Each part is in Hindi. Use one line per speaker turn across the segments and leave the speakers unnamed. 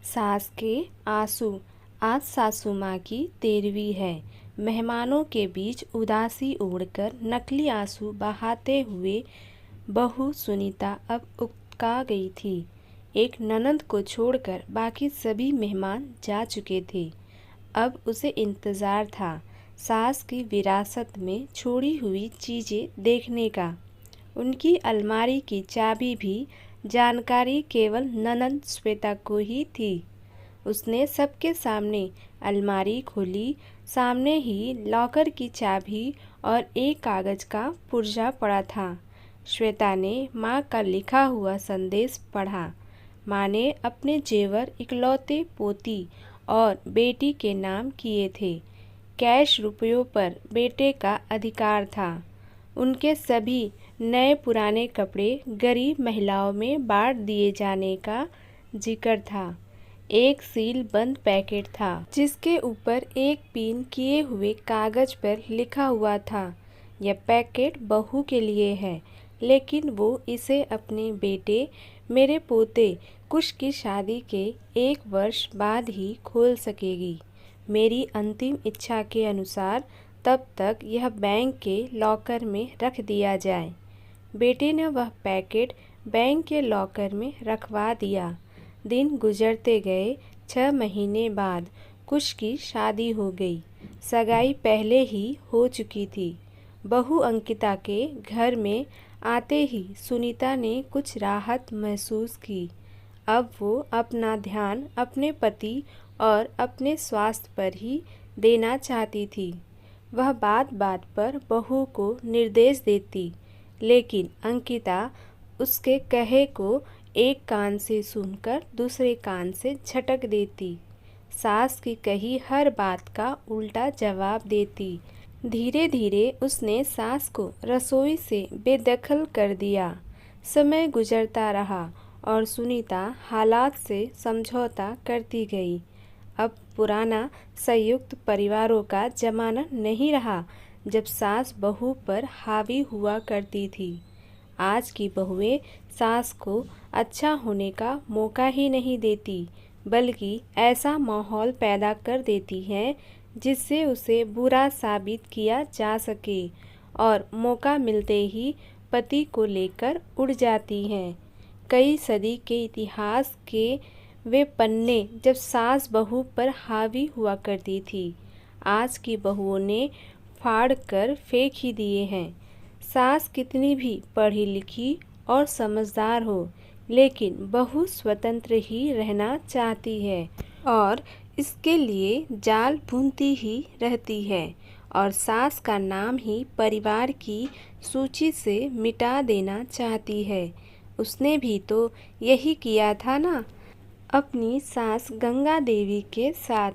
सास के आंसू। आज सासू माँ की 13वीं है। मेहमानों के बीच उदासी ओढ़कर नकली आंसू बहाते हुए बहू सुनीता अब उकता गई थी। एक ननंद को छोड़कर बाकी सभी मेहमान जा चुके थे। अब उसे इंतज़ार था सास की विरासत में छोड़ी हुई चीज़ें देखने का। उनकी अलमारी की चाबी भी जानकारी केवल ननंद श्वेता को ही थी। उसने सबके सामने अलमारी खोली। सामने ही लॉकर की चाबी और एक कागज़ का पुर्जा पड़ा था। श्वेता ने माँ का लिखा हुआ संदेश पढ़ा। माँ ने अपने जेवर इकलौते पोती और बेटी के नाम किए थे। कैश रुपयों पर बेटे का अधिकार था। उनके सभी नए पुराने कपड़े गरीब महिलाओं में बांट दिए जाने का जिक्र था। एक सील बंद पैकेट था जिसके ऊपर एक पिन किए हुए कागज पर लिखा हुआ था, यह पैकेट बहू के लिए है, लेकिन वो इसे अपने बेटे मेरे पोते कुश की शादी के 1 वर्ष बाद ही खोल सकेगी। मेरी अंतिम इच्छा के अनुसार तब तक यह बैंक के लॉकर में रख दिया जाए। बेटे ने वह पैकेट बैंक के लॉकर में रखवा दिया। दिन गुजरते गए। 6 महीने बाद कुश की शादी हो गई। सगाई पहले ही हो चुकी थी। बहू अंकिता के घर में आते ही सुनीता ने कुछ राहत महसूस की। अब वो अपना ध्यान अपने पति और अपने स्वास्थ्य पर ही देना चाहती थी। वह बात बात पर बहू को निर्देश देती, लेकिन अंकिता उसके कहे को एक कान से सुनकर दूसरे कान से झटक देती। सास की कही हर बात का उल्टा जवाब देती। धीरे धीरे उसने सास को रसोई से बेदखल कर दिया। समय गुजरता रहा और सुनीता हालात से समझौता करती गई। अब पुराना संयुक्त परिवारों का जमाना नहीं रहा जब सास बहू पर हावी हुआ करती थी। आज की बहुएं सास को अच्छा होने का मौका ही नहीं देती, बल्कि ऐसा माहौल पैदा कर देती हैं जिससे उसे बुरा साबित किया जा सके और मौका मिलते ही पति को लेकर उड़ जाती हैं। कई सदी के इतिहास के वे पन्ने जब सास बहू पर हावी हुआ करती थी, आज की बहुओं ने फाड़ कर फेंक ही दिए हैं। सास कितनी भी पढ़ी लिखी और समझदार हो, लेकिन बहू स्वतंत्र ही रहना चाहती है और इसके लिए जाल बुनती ही रहती है और सास का नाम ही परिवार की सूची से मिटा देना चाहती है। उसने भी तो यही किया था ना। अपनी सास गंगा देवी के साथ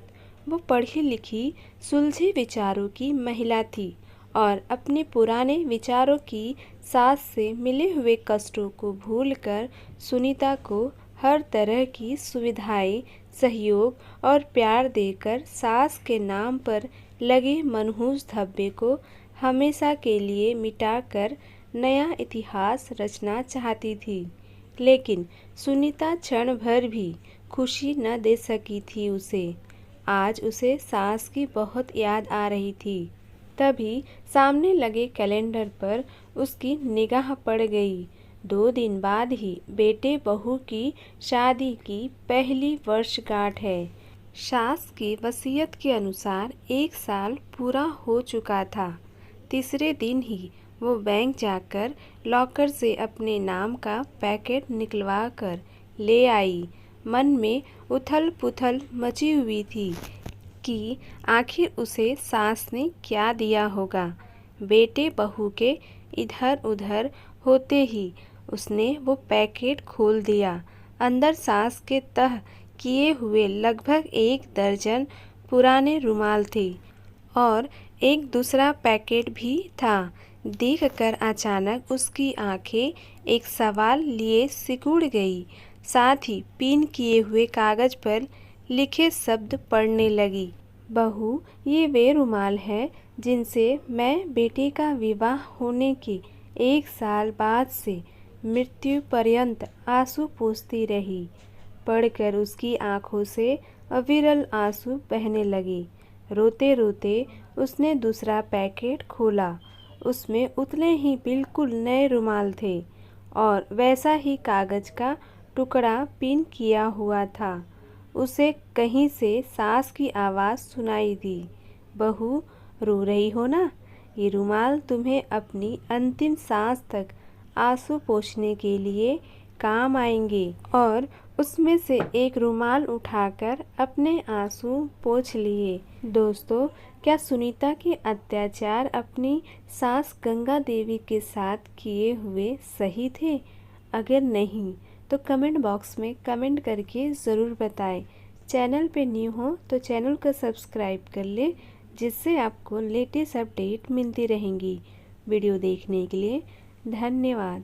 वो पढ़ी लिखी सुलझे विचारों की महिला थी और अपने पुराने विचारों की सास से मिले हुए कष्टों को भूलकर सुनीता को हर तरह की सुविधाएं, सहयोग और प्यार देकर सास के नाम पर लगे मनहूस धब्बे को हमेशा के लिए मिटाकर नया इतिहास रचना चाहती थी। लेकिन सुनीता क्षण भर भी खुशी न दे सकी थी उसे। आज उसे सास की बहुत याद आ रही थी। तभी सामने लगे कैलेंडर पर उसकी निगाह पड़ गई। 2 दिन बाद ही बेटे बहू की शादी की पहली वर्षगांठ है। सास की वसीयत के अनुसार 1 साल पूरा हो चुका था। तीसरे दिन ही वो बैंक जाकर लॉकर से अपने नाम का पैकेट निकलवा कर ले आई। मन में उथल पुथल मची हुई थी कि आखिर उसे सास ने क्या दिया होगा। बेटे बहू के इधर उधर होते ही उसने वो पैकेट खोल दिया। अंदर सास के तह किए हुए लगभग 1 दर्जन पुराने रुमाल थे और एक दूसरा पैकेट भी था। देखकर अचानक उसकी आंखें एक सवाल लिए सिकुड़ गई। साथ ही पिन किए हुए कागज पर लिखे शब्द पढ़ने लगी। बहू, ये वे रुमाल हैं जिनसे मैं बेटे का विवाह होने के 1 साल बाद से मृत्यु पर्यंत आंसू पोंछती रही। पढ़कर उसकी आंखों से अविरल आंसू बहने लगे। रोते रोते उसने दूसरा पैकेट खोला। उसमें उतने ही बिल्कुल नए रुमाल थे और वैसा ही कागज का टुकड़ा पिन किया हुआ था। उसे कहीं से सास की आवाज़ सुनाई दी, बहू रो रही हो ना? ये रुमाल तुम्हें अपनी अंतिम सांस तक आंसू पोंछने के लिए काम आएंगे। और उसमें से एक रुमाल उठाकर अपने आंसू पोंछ लिए। दोस्तों, क्या सुनीता के अत्याचार अपनी सास गंगा देवी के साथ किए हुए सही थे? अगर नहीं तो कमेंट बॉक्स में कमेंट करके ज़रूर बताएं। चैनल पे न्यू हो तो चैनल को सब्सक्राइब कर ले, जिससे आपको लेटेस्ट अपडेट मिलती रहेंगी। वीडियो देखने के लिए धन्यवाद।